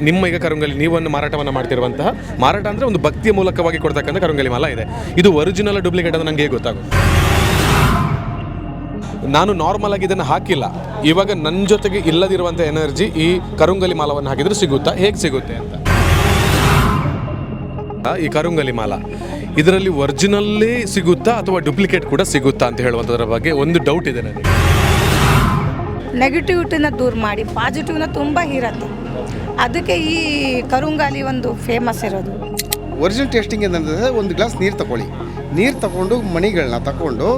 ನಿಮ್ಮ ಈಗ ಕರುಂಗಲಿ ನೀವನ್ನು ಮಾರಾಟವನ್ನು ಮಾಡ್ತಿರುವಂತಹ ಮಾರಾಟ ಅಂದರೆ ಒಂದು ಭಕ್ತಿಯ ಮೂಲಕವಾಗಿ ಕೊಡ್ತಕ್ಕಂಥ ಕರುಂಗಲಿ ಮಾಲ ಇದೆ. ಇದು ಒರಿಜಿನಲ್ ಡೂಪ್ಲಿಕೇಟ್ ಅಂತ ನನಗೆ ಹೇಗೆ ಗೊತ್ತಾಗುತ್ತೆ? ನಾನು ನಾರ್ಮಲ್ ಆಗಿ ಇದನ್ನು ಹಾಕಿಲ್ಲ. ಇವಾಗ ನನ್ನ ಜೊತೆಗೆ ಇಲ್ಲದಿರುವಂಥ ಎನರ್ಜಿ ಈ ಕರುಂಗಲಿ ಮಾಲವನ್ನು ಹಾಕಿದ್ರೆ ಸಿಗುತ್ತಾ, ಹೇಗೆ ಸಿಗುತ್ತೆ ಅಂತ. ಈ ಕರುಂಗಲಿ ಮಾಲ ಇದರಲ್ಲಿ ಒರಿಜಿನಲ್ಲೇ ಸಿಗುತ್ತಾ ಅಥವಾ ಡೂಪ್ಲಿಕೇಟ್ ಕೂಡ ಸಿಗುತ್ತಾ ಅಂತ ಹೇಳುವಂಥದ್ರ ಬಗ್ಗೆ ಒಂದು ಡೌಟ್ ಇದೆ ನನಗೆ. ನೆಗೆಟಿವಿಟಿನ ದೂರ ಮಾಡಿ ಪಾಸಿಟಿವ್ನ ತುಂಬ ಇರತ್ತೆ. ಅದಕ್ಕೆ ಈ ಕರುಂಗಾಲಿ ಒಂದು ಫೇಮಸ್ ಇರೋದು. ಒರಿಜಿನಲ್ ಟೇಸ್ಟಿಂಗ್ ಏನಂದರೆ ಒಂದು ಗ್ಲಾಸ್ ನೀರು ತಗೊಳ್ಳಿ, ನೀರು ತಗೊಂಡು ಮಣಿಗಳನ್ನ ತಗೊಂಡು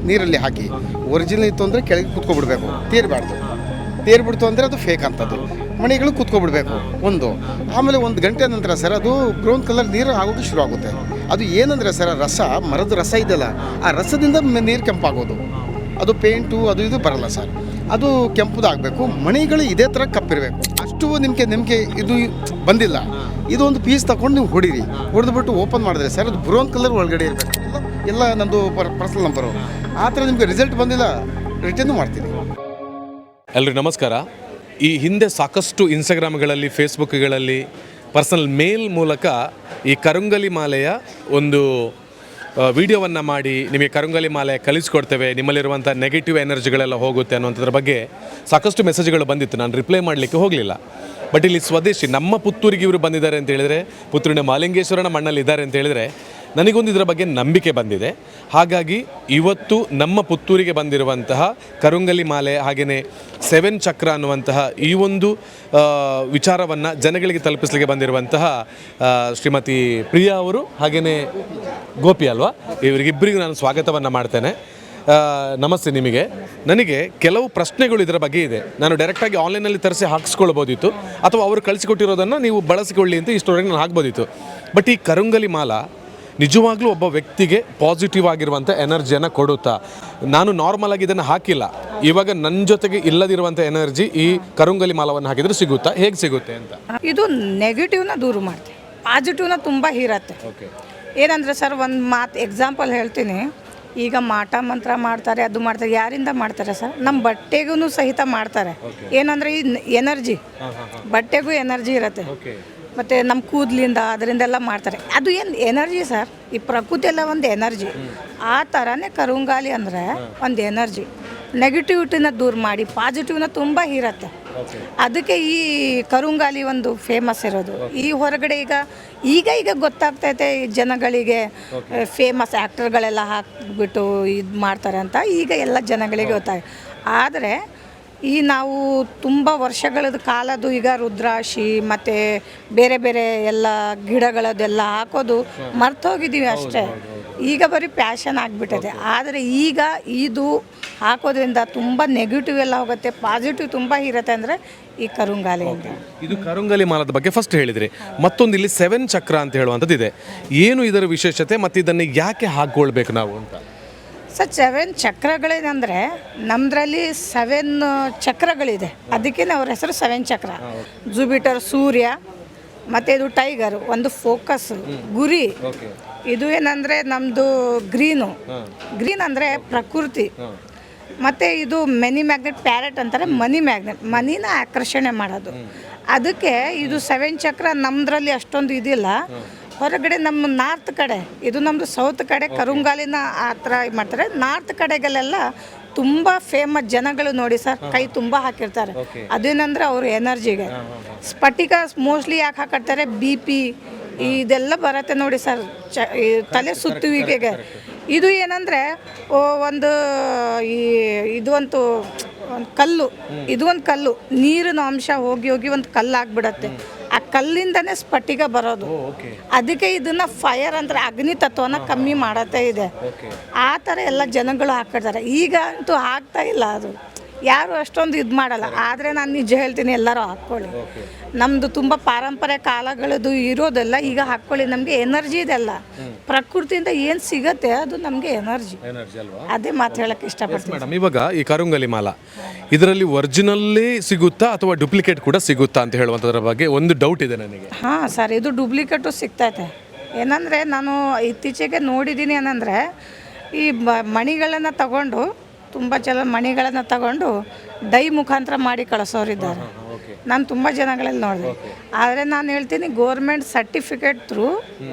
ನೀರಲ್ಲಿ ಹಾಕಿ ಒರಿಜಿನಲ್ ಇತ್ತು ಅಂದರೆ ಕೆಳಗೆ ಕುತ್ಕೊಬಿಡ್ಬೇಕು, ತೇರ್ಬಿಡ್ತು ಅಂದರೆ ಅದು ಫೇಕ್ ಅಂತದ್ದು. ಮಣಿಗಳು ಕುತ್ಕೊಬಿಡ್ಬೇಕು ಒಂದು. ಆಮೇಲೆ 1 ಗಂಟೆ ನಂತರ ಸರ್ ಅದು ಬ್ರೌನ್ ಕಲರ್ ನೀರು ಆಗೋದು ಶುರು ಆಗುತ್ತೆ. ಅದು ಏನಂದರೆ ಸರ್ ರಸ, ಮರದ ರಸ ಇದೆಯಲ್ಲ, ಆ ರಸದಿಂದ ನೀರು ಕೆಂಪಾಗೋದು. ಅದು ಪೇಂಟು ಅದು ಇದು ಬರಲ್ಲ ಸರ್, ಅದು ಕೆಂಪುದಾಗಬೇಕು. ಮಣಿಗಳು ಇದೇ ಥರ ಕಪ್ಪಿರಬೇಕು. ಅಷ್ಟು ನಿಮಗೆ ಇದು ಬಂದಿಲ್ಲ. ಇದು ಒಂದು ಪೀಸ್ ತಗೊಂಡು ನೀವು ಹೊಡೀರಿ, ಹೊಡೆದ್ಬಿಟ್ಟು ಓಪನ್ ಮಾಡಿದ್ರೆ ಸರ್ ಅದು ಬ್ರೌನ್ ಕಲರ್ ಒಳಗಡೆ ಇರಬೇಕು. ಎಲ್ಲ ನಂದು ಪರ್ಸನಲ್ ನಂಬರು. ಆ ಥರ ನಿಮಗೆ ರಿಸಲ್ಟ್ ಬಂದಿಲ್ಲ, ರಿಟರ್ನು ಮಾಡ್ತೀನಿ. ಎಲ್ರಿಗೂ ನಮಸ್ಕಾರ. ಈ ಹಿಂದೆ ಸಾಕಷ್ಟು ಇನ್ಸ್ಟಾಗ್ರಾಮ್ಗಳಲ್ಲಿ, ಫೇಸ್ಬುಕ್ಗಳಲ್ಲಿ ಪರ್ಸನಲ್ ಮೇಲ್ ಮೂಲಕ ಈ ಕರುಂಗಲಿ ಮಾಲೆಯ ಒಂದು ವಿಡಿಯೋವನ್ನು ಮಾಡಿ ನಿಮಗೆ ಕರುಂಗಲಿ ಮಾಲೆ ಕಲಿಸ್ಕೊಡ್ತೇವೆ, ನಿಮ್ಮಲ್ಲಿರುವಂಥ ನೆಗೆಟಿವ್ ಎನರ್ಜಿಗಳೆಲ್ಲ ಹೋಗುತ್ತೆ ಅನ್ನೋಂಥದ್ರ ಬಗ್ಗೆ ಸಾಕಷ್ಟು ಮೆಸೇಜ್ಗಳು ಬಂದಿತ್ತು. ನಾನು ರಿಪ್ಲೈ ಮಾಡಲಿಕ್ಕೆ ಹೋಗಲಿಲ್ಲ. ಬಟ್ ಇಲ್ಲಿ ಸ್ವದೇಶಿ ನಮ್ಮ ಪುತ್ತೂರಿಗೆ ಇವರು ಬಂದಿದ್ದಾರೆ ಅಂತ ಹೇಳಿದರೆ, ಪುತ್ತೂರಿನ ಮಾಲಿಂಗೇಶ್ವರನ ಮಣ್ಣಲ್ಲಿ ಇದ್ದಾರೆ ಅಂತ ಹೇಳಿದರೆ ನನಗೊಂದು ಇದರ ಬಗ್ಗೆ ನಂಬಿಕೆ ಬಂದಿದೆ. ಹಾಗಾಗಿ ಇವತ್ತು ನಮ್ಮ ಪುತ್ತೂರಿಗೆ ಬಂದಿರುವಂತಹ ಕರುಂಗಲಿ ಮಾಲೆ ಹಾಗೆಯೇ 7 ಚಕ್ರ ಅನ್ನುವಂತಹ ಈ ಒಂದು ವಿಚಾರವನ್ನು ಜನಗಳಿಗೆ ತಲುಪಿಸಲಿಕ್ಕೆ ಬಂದಿರುವಂತಹ ಶ್ರೀಮತಿ ಪ್ರಿಯಾ ಅವರು ಹಾಗೆಯೇ ಗೋಪಿ ಅಲ್ವಾ, ಇವರಿಗಿಬ್ಬರಿಗೂ ನಾನು ಸ್ವಾಗತವನ್ನು ಮಾಡ್ತೇನೆ. ನಮಸ್ತೆ ನಿಮಗೆ. ನನಗೆ ಕೆಲವು ಪ್ರಶ್ನೆಗಳು ಇದರ ಬಗ್ಗೆ ಇದೆ. ನಾನು ಡೈರೆಕ್ಟಾಗಿ ಆನ್ಲೈನಲ್ಲಿ ತರಿಸಿ ಹಾಕಿಸ್ಕೊಳ್ಬೋದಿತ್ತು, ಅಥವಾ ಅವರು ಕಳಿಸಿಕೊಟ್ಟಿರೋದನ್ನು ನೀವು ಬಳಸಿಕೊಳ್ಳಿ ಅಂತ ಇಷ್ಟೊಳಗೆ ನಾನು ಹಾಕ್ಬೋದಿತ್ತು. ಬಟ್ ಈ ಕರುಂಗಲಿ ಮಾಲ ನಿಜವಾಗ್ಲೂ ಒಬ್ಬ ವ್ಯಕ್ತಿಗೆ ಪಾಸಿಟಿವ್ ಆಗಿರುವಂಥ ಎನರ್ಜಿಯನ್ನು ಕೊಡುತ್ತಾ? ನಾನು ನಾರ್ಮಲ್ ಆಗಿ ಇದನ್ನು ಹಾಕಿಲ್ಲ. ಇವಾಗ ನನ್ನ ಜೊತೆಗೆ ಇಲ್ಲದಿರುವಂಥ ಎನರ್ಜಿ ಈ ಕರುಂಗಲಿ ಮಾಲವನ್ನು ಹಾಕಿದ್ರೆ ಸಿಗುತ್ತಾ, ಹೇಗೆ ಸಿಗುತ್ತೆ ಅಂತ. ಇದು ನೆಗೆಟಿವ್ನ ದೂರ ಮಾಡುತ್ತೆ, ಪಾಸಿಟಿವ್ನ ತುಂಬ ಇರತ್ತೆ. ಏನಂದರೆ ಸರ್, ಒಂದು ಮಾತು ಎಕ್ಸಾಂಪಲ್ ಹೇಳ್ತೀನಿ. ಈಗ ಮಾಟ ಮಂತ್ರ ಮಾಡ್ತಾರೆ, ಅದು ಮಾಡ್ತಾರೆ. ಯಾರಿಂದ ಮಾಡ್ತಾರೆ ಸರ್? ನಮ್ಮ ಬಟ್ಟೆಗೂ ಸಹಿತ ಮಾಡ್ತಾರೆ. ಏನಂದರೆ ಈ ಎನರ್ಜಿ, ಬಟ್ಟೆಗೂ ಎನರ್ಜಿ ಇರುತ್ತೆ, ಮತ್ತು ನಮ್ಮ ಕೂದಲಿಂದ ಅದರಿಂದೆಲ್ಲ ಮಾಡ್ತಾರೆ. ಅದು ಏನು ಎನರ್ಜಿ ಸರ್, ಈ ಪ್ರಕೃತಿ ಎಲ್ಲ ಒಂದು ಎನರ್ಜಿ. ಆ ಥರನೇ ಕರುಂಗಾಲಿ ಅಂದರೆ ಒಂದು ಎನರ್ಜಿ. ನೆಗೆಟಿವಿಟಿನ ದೂರ ಮಾಡಿ ಪಾಸಿಟಿವ್ನ ತುಂಬ ಇರತ್ತೆ. ಅದಕ್ಕೆ ಈ ಕರುಂಗಾಲಿ ಒಂದು ಫೇಮಸ್ ಇರೋದು. ಈ ಹೊರಗಡೆ ಈಗ ಗೊತ್ತಾಗ್ತೈತೆ ಜನಗಳಿಗೆ, ಫೇಮಸ್ ಆ್ಯಕ್ಟರ್ಗಳೆಲ್ಲ ಹಾಕಿಬಿಟ್ಟು ಇದು ಮಾಡ್ತಾರೆ ಅಂತ ಈಗ ಎಲ್ಲ ಜನಗಳಿಗೆ ಗೊತ್ತಾಗಿದೆ. ಆದರೆ ಈ ನಾವು ತುಂಬ ವರ್ಷಗಳದ ಕಾಲದ್ದು ಈಗ ರುದ್ರಾಕ್ಷಿ ಮತ್ತು ಬೇರೆ ಬೇರೆ ಎಲ್ಲ ಗಿಡಗಳದ್ದೆಲ್ಲ ಹಾಕೋದು ಮರ್ತೋಗಿದ್ದೀವಿ ಅಷ್ಟೇ. ಈಗ ಬರೀ ಪ್ಯಾಷನ್ ಆಗಿಬಿಟ್ಟಿದೆ. ಆದರೆ ಈಗ ಇದು ಹಾಕೋದ್ರಿಂದ ತುಂಬ ನೆಗೆಟಿವ್ ಎಲ್ಲ ಹೋಗುತ್ತೆ, ಪಾಸಿಟಿವ್ ತುಂಬ ಇರುತ್ತೆ. ಅಂದರೆ ಈ ಕರುಂಗಾಲಿ ಅಂತ. ಇದು ಕರುಂಗಲಿ ಮಾಲದ ಬಗ್ಗೆ ಫಸ್ಟ್ ಹೇಳಿದ್ರಿ. ಮತ್ತೊಂದು ಇಲ್ಲಿ 7 ಚಕ್ರ ಅಂತ ಹೇಳುವಂಥದ್ದು ಇದೆ. ಏನು ಇದರ ವಿಶೇಷತೆ ಮತ್ತು ಇದನ್ನು ಯಾಕೆ ಹಾಕ್ಕೊಳ್ಬೇಕು ನಾವು ಅಂತ? ಸರ್, 7 ಚಕ್ರಗಳೇನೆಂದರೆ ನಮ್ಮದ್ರಲ್ಲಿ 7 ಚಕ್ರಗಳಿದೆ. ಅದಕ್ಕೆ ಅವ್ರ ಹೆಸರು 7 ಚಕ್ರ. ಜುಪಿಟರ್, ಸೂರ್ಯ, ಮತ್ತು ಇದು ಟೈಗರ್, ಒಂದು ಫೋಕಸ್, ಗುರಿ. ಇದು ಏನಂದರೆ ನಮ್ಮದು ಗ್ರೀನ್ ಅಂದರೆ ಪ್ರಕೃತಿ. ಮತ್ತು ಇದು ಮನಿ ಮ್ಯಾಗ್ನೆಟ್, ಪ್ಯಾರೆಟ್ ಅಂತಾರೆ. ಮನಿ ಮ್ಯಾಗ್ನೆಟ್, ಮನಿನ ಆಕರ್ಷಣೆ ಮಾಡೋದು. ಅದಕ್ಕೆ ಇದು 7 ಚಕ್ರ ನಮ್ಮದ್ರಲ್ಲಿ ಅಷ್ಟೊಂದು ಇದಿಲ್ಲ. ಹೊರಗಡೆ ನಮ್ಮ ನಾರ್ತ್ ಕಡೆ, ಇದು ನಮ್ಮದು ಸೌತ್ ಕಡೆ ಕರುಂಗಾಲಿನ ಆ ಥರ ಮಾಡ್ತಾರೆ. ನಾರ್ತ್ ಕಡೆಗಳೆಲ್ಲ ತುಂಬ ಫೇಮಸ್ ಜನಗಳು ನೋಡಿ ಸರ್, ಕೈ ತುಂಬ ಹಾಕಿರ್ತಾರೆ. ಅದೇನಂದರೆ ಅವ್ರ ಎನರ್ಜಿಗೆ. ಸ್ಫಟಿಕ ಮೋಸ್ಟ್ಲಿ ಯಾಕೆ ಹಾಕಿರ್ತಾರೆ? BP ಇದೆಲ್ಲ ಬರುತ್ತೆ ನೋಡಿ ಸರ್, ತಲೆ ಸುತ್ತುವಿಕೆಗೆ. ಇದು ಏನಂದರೆ ಒಂದು ಇದು ಕಲ್ಲು, ಇದು ಒಂದು ಕಲ್ಲು, ನೀರಿನ ಅಂಶ ಹೋಗಿ ಒಂದು ಕಲ್ಲು ಆಗಿಬಿಡತ್ತೆ. ಆ ಕಲ್ಲಿಂದನೇ ಸ್ಫಟಿಕ ಬರೋದು. ಅದಕ್ಕೆ ಇದನ್ನು ಫೈರ್ ಅಂದರೆ ಅಗ್ನಿ ತತ್ವನ ಕಮ್ಮಿ ಮಾಡತ್ತೆ ಇದೆ. ಆ ಥರ ಎಲ್ಲ ಜನಗಳು ಹಾಕಿರ್ತಾರೆ. ಈಗ ಅಂತೂ ಆಗ್ತಾ ಇಲ್ಲ, ಅದು ಯಾರು ಅಷ್ಟೊಂದು ಇದು ಮಾಡಲ್ಲ. ಆದರೆ ನಾನು ನಿಜ ಹೇಳ್ತೀನಿ, ಎಲ್ಲರೂ ಹಾಕ್ಕೊಳ್ಳಿ. ನಮ್ಮದು ತುಂಬ ಪಾರಂಪರೆ ಕಾಲಗಳದ್ದು ಇರೋದೆಲ್ಲ ಈಗ ಹಾಕ್ಕೊಳ್ಳಿ. ನಮಗೆ ಎನರ್ಜಿ ಇದೆಲ್ಲ ಪ್ರಕೃತಿಯಿಂದ ಏನು ಸಿಗತ್ತೆ ಅದು ನಮಗೆ ಎನರ್ಜಿ. ಅದೇ ಮಾತು ಹೇಳಕ್ಕೆ ಇಷ್ಟಪಡ್ತೀನಿ ಮೇಡಮ್. ಇವಾಗ ಈ ಕರುಂಗಲಿ ಮಾಲ ಇದರಲ್ಲಿ ಒರಿಜಿನಲ್ಲೇ ಸಿಗುತ್ತಾ ಅಥವಾ ಡೂಪ್ಲಿಕೇಟ್ ಕೂಡ ಸಿಗುತ್ತಾ ಅಂತ ಹೇಳುವಂಥದ್ರ ಬಗ್ಗೆ ಒಂದು ಡೌಟ್ ಇದೆ ನನಗೆ. ಹಾಂ ಸರ್, ಇದು ಡೂಪ್ಲಿಕೇಟು ಸಿಗ್ತೈತೆ. ಏನಂದರೆ ನಾನು ಇತ್ತೀಚೆಗೆ ನೋಡಿದ್ದೀನಿ. ಏನಂದರೆ ಈ ಮಣಿಗಳನ್ನು ತಗೊಂಡು, ತುಂಬ ಜನ ಮಣಿಗಳನ್ನು ತಗೊಂಡು ಡೈ ಮುಖಾಂತರ ಮಾಡಿ ಕಳಿಸೋರಿದ್ದಾರೆ. ನಾನು ತುಂಬ ಜನಗಳಲ್ಲಿ ನೋಡಿದೆ. ಆದರೆ ನಾನು ಹೇಳ್ತೀನಿ ಗೋರ್ಮೆಂಟ್ ಸರ್ಟಿಫಿಕೇಟ್ ಥ್ರೂ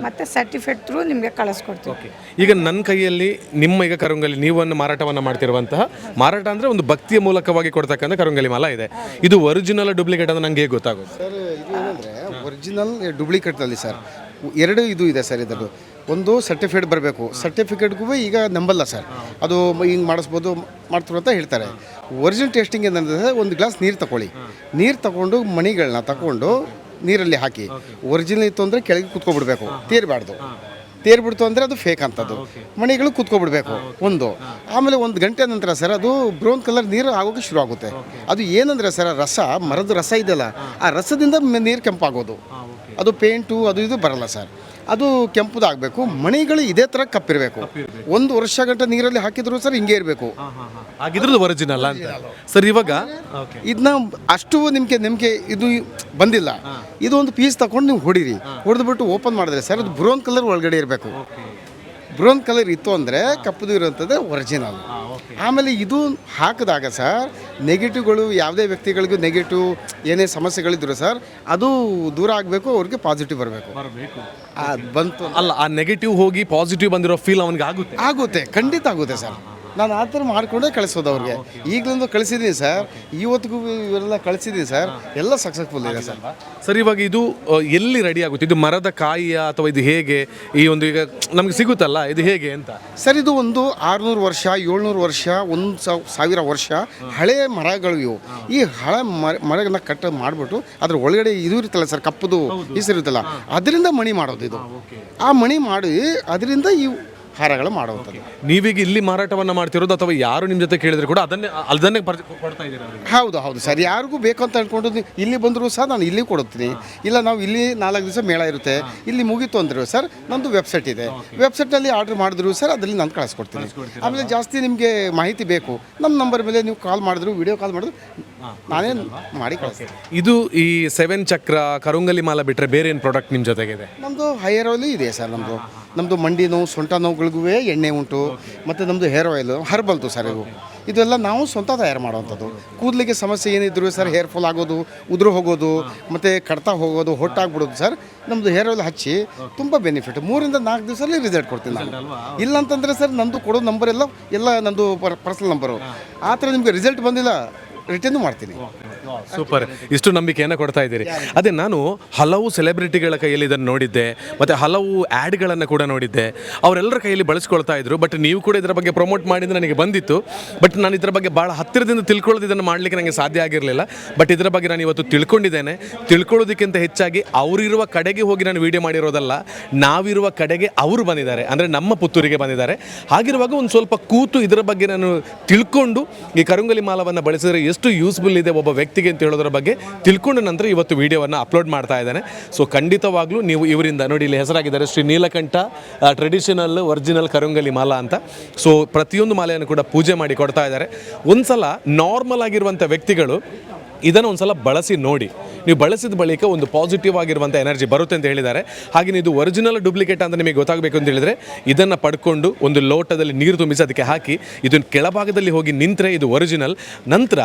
ಮತ್ತು ಸರ್ಟಿಫಿಕೇಟ್ ಥ್ರೂ ನಿಮಗೆ ಕಳಿಸ್ಕೊಡ್ತೀವಿ. ಈಗ ನನ್ನ ಕೈಯಲ್ಲಿ ನಿಮ್ಮ ಈಗ ಕರುಂಗಲಿ ನೀವನ್ನು ಮಾರಾಟವನ್ನು ಮಾಡ್ತಿರುವಂತಹ ಮಾರಾಟ ಅಂದರೆ ಒಂದು ಭಕ್ತಿಯ ಮೂಲಕವಾಗಿ ಕೊಡ್ತಕ್ಕಂಥ ಕರುಂಗಲಿ ಮಾಲ ಇದೆ. ಇದು ಒರಿಜಿನಲ್ ಡೂಪ್ಲಿಕೇಟ್ ಅಂತ ನನಗೆ ಗೊತ್ತಾಗೋದು ಸರ್. ಇದು ಏನಂದರೆ ಒರಿಜಿನಲ್ ಡೂಪ್ಲಿಕೇಟಲ್ಲಿ ಸರ್ ಎರಡು ಇದು ಇದೆ ಸರ್. ಇದರದ್ದು ಒಂದು ಸರ್ಟಿಫಿಕೇಟ್ ಬರಬೇಕು. ಸರ್ಟಿಫಿಕೇಟ್ಗೂ ಈಗ ನಂಬಲ್ಲ ಸರ್, ಅದು ಹಿಂಗೆ ಮಾಡಿಸ್ಬೋದು ಮಾಡ್ತಾರೆ ಅಂತ ಹೇಳ್ತಾರೆ. ಒರಿಜಿನಲ್ ಟೇಸ್ಟಿಂಗ್ ಏನಂದರೆ ಒಂದು ಗ್ಲಾಸ್ ನೀರು ತಗೊಳ್ಳಿ, ನೀರು ತಗೊಂಡು ಮಣಿಗಳನ್ನ ತಗೊಂಡು ನೀರಲ್ಲಿ ಹಾಕಿ ಒರಿಜಿನಲ್ ಇತ್ತು ಅಂದರೆ ಕೆಳಗೆ ಕುತ್ಕೊಬಿಡ್ಬೇಕು, ತೇರ್ಬಿಡ್ತು ಅಂದರೆ ಅದು ಫೇಕ್ ಅಂತದ್ದು. ಮಣಿಗಳು ಕುತ್ಕೊಬಿಡ್ಬೇಕು ಒಂದು. ಆಮೇಲೆ 1 ಗಂಟೆ ನಂತರ ಸರ್ ಅದು ಬ್ರೌನ್ ಕಲರ್ ನೀರು ಆಗೋಕ್ಕೆ ಶುರು ಆಗುತ್ತೆ. ಅದು ಏನಂದರೆ ಸರ್ ರಸ, ಮರದ ರಸ ಇದೆಯಲ್ಲ, ಆ ರಸದಿಂದ ನೀರು ಕೆಂಪಾಗೋದು. ಅದು ಪೇಂಟು ಅದು ಇದು ಬರಲ್ಲ ಸರ್, ಅದು ಕೆಂಪುದಾಗಬೇಕು. ಮಣಿಗಳು ಇದೇ ಥರ ಕಪ್ಪಿರಬೇಕು. 1 ವರ್ಷ ಗಂಟೆ ನೀರಲ್ಲಿ ಹಾಕಿದ್ರು ಸರ್ ಹಿಂಗೆ ಇರಬೇಕು. ಆಗಿದ್ರದ್ದು ಒರಿಜಿನಲ್ ಅಂತ ಸರ್. ಇವಾಗ ಇದನ್ನ ಅಷ್ಟು ನಿಮಗೆ ಇದು ಬಂದಿಲ್ಲ. ಇದು ಒಂದು ಪೀಸ್ ತಗೊಂಡು ನೀವು ಹೊಡಿರಿ, ಹೊಡೆದ್ಬಿಟ್ಟು ಓಪನ್ ಮಾಡಿದ್ರೆ ಸರ್ ಅದು ಬ್ರೌನ್ ಕಲರ್ ಒಳಗಡೆ ಇರಬೇಕು. ಬ್ರೌನ್ ಕಲರ್ ಇತ್ತು ಅಂದರೆ ಕಪ್ಪದು ಇರುವಂಥದ್ದು ಒರಿಜಿನಲ್. ಆಮೇಲೆ ಇದು ಹಾಕಿದಾಗ ಸರ್ ನೆಗೆಟಿವ್ಗಳು ಯಾವುದೇ ವ್ಯಕ್ತಿಗಳಿಗೂ ನೆಗೆಟಿವ್ ಏನೇ ಸಮಸ್ಯೆಗಳಿದ್ರು ಸರ್ ಅದು ದೂರ ಆಗಬೇಕು, ಅವ್ರಿಗೆ ಪಾಸಿಟಿವ್ ಬರಬೇಕು. ಬಂತು ಅಲ್ಲ, ಆ ನೆಗೆಟಿವ್ ಹೋಗಿ ಪಾಸಿಟಿವ್ ಬಂದಿರೋ ಫೀಲ್ ಅವನಿಗೆ ಆಗುತ್ತೆ, ಖಂಡಿತ ಆಗುತ್ತೆ ಸರ್. ನಾನು ಆ ಥರ ಮಾಡಿಕೊಂಡೇ ಕಳಿಸೋದು ಅವ್ರಿಗೆ. ಈಗಲೊಂದು ಕಳಿಸಿದ್ದೀನಿ ಸರ್, ಇವತ್ತಿಗೂ ಇವೆಲ್ಲ ಕಳಿಸಿದ್ದೀನಿ ಸರ್, ಎಲ್ಲ ಸಕ್ಸಸ್ಫುಲ್ ಇದೆ ಸರ್. ಸರ್ ಇವಾಗ ಇದು ಎಲ್ಲಿ ರೆಡಿ ಆಗುತ್ತೆ? ಇದು ಮರದ ಕಾಯಿಯ ಅಥವಾ ಇದು ಹೇಗೆ ಈ ಒಂದು ಈಗ ನಮಗೆ ಸಿಗುತ್ತಲ್ಲ, ಇದು ಹೇಗೆ ಅಂತ ಸರ್? ಇದು ಒಂದು 600 ವರ್ಷ 700 ವರ್ಷ 1000 ವರ್ಷ ಹಳೆಯ ಮರಗಳು ಇವು. ಈ ಹಳೆ ಮರಗಳನ್ನ ಕಟ್ ಮಾಡಿಬಿಟ್ಟು ಅದ್ರ ಒಳಗಡೆ ಇದು ಇರುತ್ತಲ್ಲ ಸರ್, ಕಪ್ಪದು ಇರುತ್ತಲ್ಲ, ಅದರಿಂದ ಮಣಿ ಮಾಡೋದು. ಇದು ಆ ಮಣಿ ಮಾಡಿ ಅದರಿಂದ ಇವು ಹಾರಗಳು ಮಾಡುವಂಥದ್ದು. ನೀವೀಗ ಇಲ್ಲಿ ಮಾರಾಟವನ್ನು ಮಾಡ್ತಿರೋದು ಅಥವಾ ಯಾರು ನಿಮ್ಮ ಜೊತೆ ಕೇಳಿದ್ರೆ ಕೂಡ ಅದನ್ನೇ ಕೊಡ್ತಾ ಇದ್ದೀರಾ? ಹೌದು ಸರ್. ಯಾರಿಗೂ ಬೇಕು ಅಂತ ಅಂದ್ಕೊಂಡು ಇಲ್ಲಿ ಬಂದರೂ ಸಹ ನಾನು ಇಲ್ಲಿ ಕೊಡುತ್ತೀನಿ. ಇಲ್ಲ ನಾವು ಇಲ್ಲಿ 4 ದಿವಸ ಮೇಳ ಇರುತ್ತೆ, ಇಲ್ಲಿ ಮುಗೀತು ಅಂದರು ಸರ್, ನಂದು ವೆಬ್ಸೈಟ್ ಇದೆ, ವೆಬ್ಸೈಟಲ್ಲಿ ಆರ್ಡ್ರ್ ಮಾಡಿದ್ರು ಸರ್ ಅದರಲ್ಲಿ ನಾನು ಕಳಿಸ್ಕೊಡ್ತೀನಿ. ಆಮೇಲೆ ಜಾಸ್ತಿ ನಿಮಗೆ ಮಾಹಿತಿ ಬೇಕು ನಮ್ಮ ನಂಬರ್ ಮೇಲೆ ನೀವು ಕಾಲ್ ಮಾಡಿದ್ರು, ವಿಡಿಯೋ ಕಾಲ್ ಮಾಡಿದ್ರು, ನಾನೇ ಮಾಡಿ ಕಳಿಸ್ತೀನಿ. ಇದು ಈ 7 ಚಕ್ರ ಕರುಂಗಲಿ ಮಾಲ ಬಿಟ್ಟರೆ ಬೇರೆ ಏನು ಪ್ರಾಡಕ್ಟ್ ನಿಮ್ಮ ಜೊತೆಗಿದೆ? ನಮ್ಮದು ಹೇರ್ ಆಯಿಲು ಇದೆ ಸರ್. ನಮ್ಮದು ಮಂಡಿ ನೋವು ಸೊಂಟ ನೋವುಗಳಿಗೂ ಎಣ್ಣೆ ಉಂಟು, ಮತ್ತು ನಮ್ಮದು ಹೇರ್ ಆಯಿಲು ಹರ್ಬಲ್ತು ಸರ್. ಇದೆಲ್ಲ ನಾವು ಸ್ವಂತ ತಯಾರು ಮಾಡುವಂಥದ್ದು. ಕೂದಲಿಗೆ ಸಮಸ್ಯೆ ಏನಿದ್ರು ಸರ್, ಹೇರ್ ಫಾಲ್ ಆಗೋದು, ಉದುರು ಹೋಗೋದು, ಮತ್ತು ಕಡ್ತಾ ಹೋಗೋದು, ಹೊಟ್ಟಾಗ್ಬಿಡೋದು ಸರ್, ನಮ್ಮದು ಹೇರ್ ಆಯಿಲ್ ಹಚ್ಚಿ ತುಂಬ ಬೆನಿಫಿಟ್. 3 ರಿಂದ 4 ದಿವಸದಲ್ಲಿ ರಿಸಲ್ಟ್ ಕೊಡ್ತೀನಿ ನಾನು. ಇಲ್ಲಂತಂದರೆ ಸರ್ ನಂದು ಕೊಡೋ ನಂಬರ್ ಎಲ್ಲ ನಂದು ಪರ್ಸನಲ್ ನಂಬರು. ಆ ಥರ ನಿಮಗೆ ರಿಸಲ್ಟ್ ಬಂದಿಲ್ಲ ರಿಟರ್ನ್ ಮಾಡ್ತೀನಿ. ಸೂಪರ್, ಇಷ್ಟು ನಂಬಿಕೆಯನ್ನು ಕೊಡ್ತಾ ಇದ್ದೀರಿ. ಅದೇ ನಾನು ಹಲವು ಸೆಲೆಬ್ರಿಟಿಗಳ ಕೈಯಲ್ಲಿ ಇದನ್ನು ನೋಡಿದ್ದೆ, ಮತ್ತು ಹಲವು ಆ್ಯಡ್ಗಳನ್ನು ಕೂಡ ನೋಡಿದ್ದೆ, ಅವರೆಲ್ಲರ ಕೈಯಲ್ಲಿ ಬಳಸ್ಕೊಳ್ತಾ ಇದ್ರು. ಬಟ್ ನೀವು ಕೂಡ ಇದರ ಬಗ್ಗೆ ಪ್ರಮೋಟ್ ಮಾಡಿದ್ರೆ ನನಗೆ ಬಂದಿತ್ತು, ಬಟ್ ನಾನು ಇದರ ಬಗ್ಗೆ ಭಾಳ ಹತ್ತಿರದಿಂದ ತಿಳ್ಕೊಳ್ಳೋದು ಇದನ್ನು ಮಾಡಲಿಕ್ಕೆ ನನಗೆ ಸಾಧ್ಯ ಆಗಿರಲಿಲ್ಲ. ಬಟ್ ಇದರ ಬಗ್ಗೆ ನಾನು ಇವತ್ತು ತಿಳ್ಕೊಂಡಿದ್ದೇನೆ. ತಿಳ್ಕೊಳ್ಳೋದಕ್ಕಿಂತ ಹೆಚ್ಚಾಗಿ ಅವರಿರುವ ಕಡೆಗೆ ಹೋಗಿ ನಾನು ವೀಡಿಯೋ ಮಾಡಿರೋದಲ್ಲ, ನಾವಿರುವ ಕಡೆಗೆ ಅವರು ಬಂದಿದ್ದಾರೆ, ಅಂದರೆ ನಮ್ಮ ಪುತ್ತೂರಿಗೆ ಬಂದಿದ್ದಾರೆ. ಹಾಗಿರುವಾಗ ಒಂದು ಸ್ವಲ್ಪ ಕೂತು ಇದರ ಬಗ್ಗೆ ನಾನು ತಿಳ್ಕೊಂಡು ಈ ಕರುಂಗಲಿ ಮಾಲವನ್ನು ಬಳಸಿದರೆ ಎಷ್ಟು ಯೂಸ್ಫುಲ್ ಇದೆ ಒಬ್ಬ ವ್ಯಕ್ತಿಗೆ ಅಂತ ಹೇಳೋದ್ರ ಬಗ್ಗೆ ತಿಳ್ಕೊಂಡ ನಂತರ ಇವತ್ತು ವಿಡಿಯೋವನ್ನು ಅಪ್ಲೋಡ್ ಮಾಡ್ತಾ ಇದ್ದೇನೆ. ಸೊ ಖಂಡಿತವಾಗ್ಲೂ ನೀವು ಇವರಿಂದ ನೋಡಿ, ಇಲ್ಲಿ ಹೆಸರಾಗಿದ್ದಾರೆ ಶ್ರೀ ನೀಲಕಂಠ ಟ್ರೆಡಿಷನಲ್ ಒರಿಜಿನಲ್ ಕರುಂಗಲಿ ಮಾಲಾ ಅಂತ. ಸೊ ಪ್ರತಿಯೊಂದು ಮಾಲೆಯನ್ನು ಕೂಡ ಪೂಜೆ ಮಾಡಿ ಕೊಡ್ತಾ ಇದ್ದಾರೆ. ಒಂದ್ಸಲ ನಾರ್ಮಲ್ ಆಗಿರುವಂಥ ವ್ಯಕ್ತಿಗಳು ಇದನ್ನು ಒಂದು ಸಲ ಬಳಸಿ ನೋಡಿ. ನೀವು ಬಳಸಿದ ಬಳಿಕ ಒಂದು ಪಾಸಿಟಿವ್ ಆಗಿರುವಂಥ ಎನರ್ಜಿ ಬರುತ್ತೆ ಅಂತ ಹೇಳಿದ್ದಾರೆ. ಹಾಗೆಯೇ ಇದು ಒರಿಜಿನಲ್ ಡೂಪ್ಲಿಕೇಟ್ ಅಂತ ನಿಮಗೆ ಗೊತ್ತಾಗಬೇಕು ಅಂತ ಹೇಳಿದರೆ ಇದನ್ನು ಪಡ್ಕೊಂಡು ಒಂದು ಲೋಟದಲ್ಲಿ ನೀರು ತುಂಬಿಸಿ ಅದಕ್ಕೆ ಹಾಕಿ ಇದನ್ನು ಕೆಳಭಾಗದಲ್ಲಿ ಹೋಗಿ ನಿಂತರೆ ಇದು ಒರಿಜಿನಲ್. ನಂತರ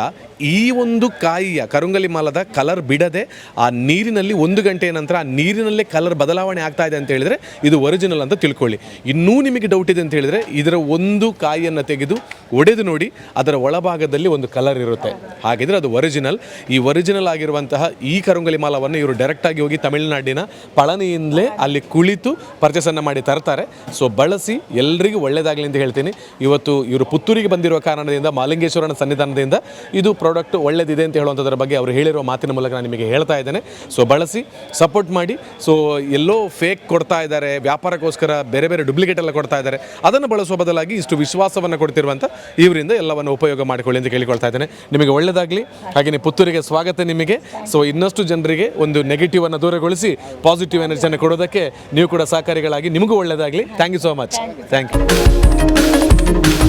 ಈ ಒಂದು ಕಾಯಿಯ ಕರುಂಗಲಿ ಮಾಲದ ಕಲರ್ ಬಿಡದೆ ಆ ನೀರಿನಲ್ಲಿ 1 ಗಂಟೆಯ ನಂತರ ಆ ನೀರಿನಲ್ಲೇ ಕಲರ್ ಬದಲಾವಣೆ ಆಗ್ತಾ ಇದೆ ಅಂತ ಹೇಳಿದರೆ ಇದು ಒರಿಜಿನಲ್ ಅಂತ ತಿಳ್ಕೊಳ್ಳಿ. ಇನ್ನೂ ನಿಮಗೆ ಡೌಟ್ ಇದೆ ಅಂತ ಹೇಳಿದರೆ ಇದರ ಒಂದು ಕಾಯಿಯನ್ನು ತೆಗೆದು ಒಡೆದು ನೋಡಿ, ಅದರ ಒಳಭಾಗದಲ್ಲಿ ಒಂದು ಕಲರ್ ಇರುತ್ತೆ, ಹಾಗಿದ್ರೆ ಅದು ಒರಿಜಿನಲ್. ಈ ಒರಿಜಿನಲ್ ಆಗಿರುವಂತಹ ಈ ಕರುಂಗಲಿ ಮಾಲವನ್ನು ಇವರು ಡೈರೆಕ್ಟಾಗಿ ಹೋಗಿ ತಮಿಳುನಾಡಿನ ಪಳನಿಯಿಂದಲೇ ಅಲ್ಲಿ ಕುಳಿತು ಪರ್ಚೇಸನ್ನು ಮಾಡಿ ತರ್ತಾರೆ. ಸೊ ಬಳಸಿ, ಎಲ್ರಿಗೂ ಒಳ್ಳೆಯದಾಗಲಿ ಅಂತ ಹೇಳ್ತೀನಿ. ಇವತ್ತು ಇವರು ಪುತ್ತೂರಿಗೆ ಬಂದಿರುವ ಕಾರಣದಿಂದ, ಮಾಲಿಂಗೇಶ್ವರನ ಸನ್ನಿಧಾನದಿಂದ ಇದು ಪ್ರಾಡಕ್ಟ್ ಒಳ್ಳೆಯದಿದೆ ಅಂತ ಹೇಳುವಂಥದ್ರ ಬಗ್ಗೆ ಅವರು ಹೇಳಿರೋ ಮಾತಿನ ಮೂಲಕ ನಾನು ನಿಮಗೆ ಹೇಳ್ತಾ ಇದ್ದೇನೆ. ಸೊ ಬಳಸಿ, ಸಪೋರ್ಟ್ ಮಾಡಿ. ಸೊ ಎಲ್ಲೋ ಫೇಕ್ ಕೊಡ್ತಾ ಇದ್ದಾರೆ, ವ್ಯಾಪಾರಕ್ಕೋಸ್ಕರ ಬೇರೆ ಬೇರೆ ಡೂಪ್ಲಿಕೇಟ್ ಎಲ್ಲ ಕೊಡ್ತಾ ಇದ್ದಾರೆ, ಅದನ್ನು ಬಳಸುವ ಬದಲಾಗಿ ಇಷ್ಟು ವಿಶ್ವಾಸವನ್ನು ಕೊಡ್ತಿರುವಂಥ ಇವರಿಂದ ಎಲ್ಲವನ್ನು ಉಪಯೋಗ ಮಾಡಿಕೊಳ್ಳಿ ಅಂತ ಕೇಳಿಕೊಳ್ತಾ ಇದ್ದೇನೆ. ನಿಮಗೆ ಒಳ್ಳೆಯದಾಗಲಿ. ಹಾಗೆಯೇ ಪುತ್ತೂರಿಗೆ ಸ್ವಾಗತ ನಿಮಗೆ. ಸೊ ಇನ್ನಷ್ಟು ಜನರಿಗೆ ಒಂದು ನೆಗೆಟಿವನ್ನು ದೂರಗೊಳಿಸಿ ಪಾಸಿಟಿವ್ ಎನರ್ಜಿಯನ್ನು ಕೊಡೋದಕ್ಕೆ ನೀವು ಕೂಡ ಸಹಕಾರಿಗಳಾಗಿ, ನಿಮಗೂ ಒಳ್ಳೆಯದಾಗಲಿ. Thank you so much. Thank you.